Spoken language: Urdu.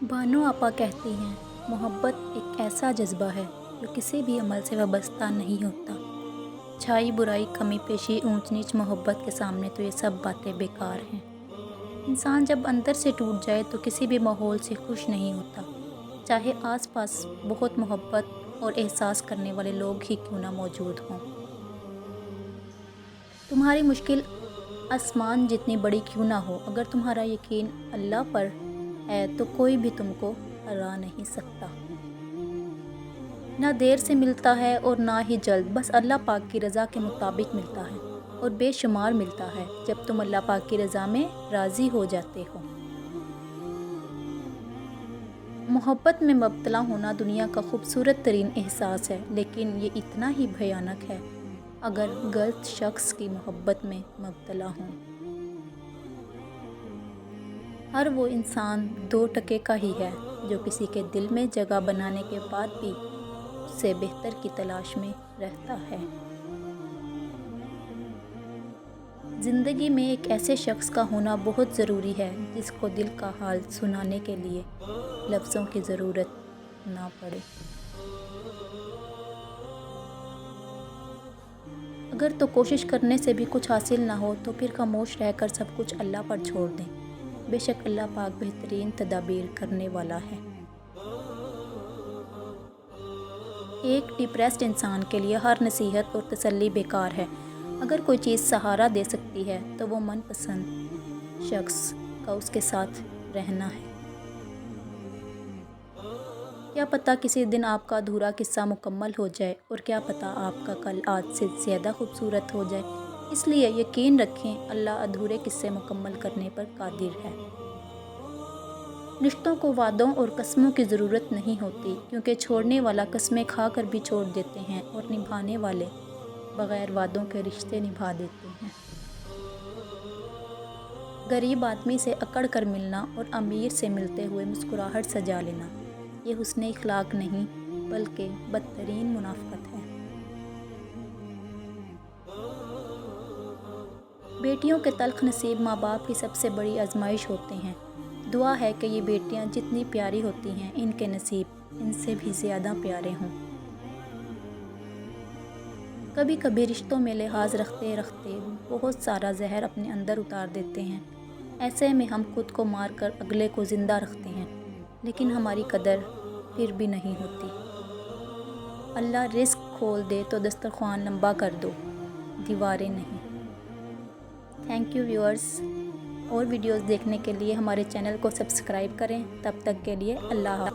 بانو آپا کہتی ہیں، محبت ایک ایسا جذبہ ہے جو کسی بھی عمل سے وابستہ نہیں ہوتا۔ اچھائی، برائی، کمی پیشی، اونچ نیچ، محبت کے سامنے تو یہ سب باتیں بیکار ہیں۔ انسان جب اندر سے ٹوٹ جائے تو کسی بھی ماحول سے خوش نہیں ہوتا، چاہے آس پاس بہت محبت اور احساس کرنے والے لوگ ہی کیوں نہ موجود ہوں۔ تمہاری مشکل آسمان جتنی بڑی کیوں نہ ہو، اگر تمہارا یقین اللہ پر ہے تو کوئی بھی تم کو ہرا نہیں سکتا۔ نہ دیر سے ملتا ہے اور نہ ہی جلد، بس اللہ پاک کی رضا کے مطابق ملتا ہے، اور بے شمار ملتا ہے جب تم اللہ پاک کی رضا میں راضی ہو جاتے ہو۔ محبت میں مبتلا ہونا دنیا کا خوبصورت ترین احساس ہے، لیکن یہ اتنا ہی بھیانک ہے اگر غلط شخص کی محبت میں مبتلا ہوں۔ ہر وہ انسان 2 کا ہی ہے جو کسی کے دل میں جگہ بنانے کے بعد بھی اس سے بہتر کی تلاش میں رہتا ہے۔ زندگی میں ایک ایسے شخص کا ہونا بہت ضروری ہے جس کو دل کا حال سنانے کے لیے لفظوں کی ضرورت نہ پڑے۔ اگر تو کوشش کرنے سے بھی کچھ حاصل نہ ہو تو پھر خاموش رہ کر سب کچھ اللہ پر چھوڑ دیں، بے شک اللہ پاک بہترین تدابیر کرنے والا ہے۔ ایک ڈپریسڈ انسان کے لیے ہر نصیحت اور تسلی بیکار ہے۔ اگر کوئی چیز سہارا دے سکتی ہے تو وہ من پسند شخص کا اس کے ساتھ رہنا ہے۔ کیا پتہ کسی دن آپ کا ادھورا قصہ مکمل ہو جائے، اور کیا پتہ آپ کا کل آج سے زیادہ خوبصورت ہو جائے۔ اس لیے یقین رکھیں، اللہ ادھورے قصے مکمل کرنے پر قادر ہے۔ رشتوں کو وعدوں اور قسموں کی ضرورت نہیں ہوتی، کیونکہ چھوڑنے والا قسمیں کھا کر بھی چھوڑ دیتے ہیں اور نبھانے والے بغیر وعدوں کے رشتے نبھا دیتے ہیں۔ غریب آدمی سے اکڑ کر ملنا اور امیر سے ملتے ہوئے مسکراہٹ سجا لینا، یہ حسن اخلاق نہیں بلکہ بدترین منافقت ہے۔ بیٹیوں کے تلخ نصیب ماں باپ کی سب سے بڑی آزمائش ہوتے ہیں۔ دعا ہے کہ یہ بیٹیاں جتنی پیاری ہوتی ہیں، ان کے نصیب ان سے بھی زیادہ پیارے ہوں۔ کبھی کبھی رشتوں میں لحاظ رکھتے رکھتے بہت سارا زہر اپنے اندر اتار دیتے ہیں۔ ایسے میں ہم خود کو مار کر اگلے کو زندہ رکھتے ہیں، لیکن ہماری قدر پھر بھی نہیں ہوتی۔ اللہ رزق کھول دے تو دسترخوان لمبا کر دو، دیواریں نہیں۔ تھینک یو ویورز، اور ویڈیوز دیکھنے کے لیے ہمارے چینل کو سبسکرائب کریں۔ تب تک کے لیے اللہ حافظ۔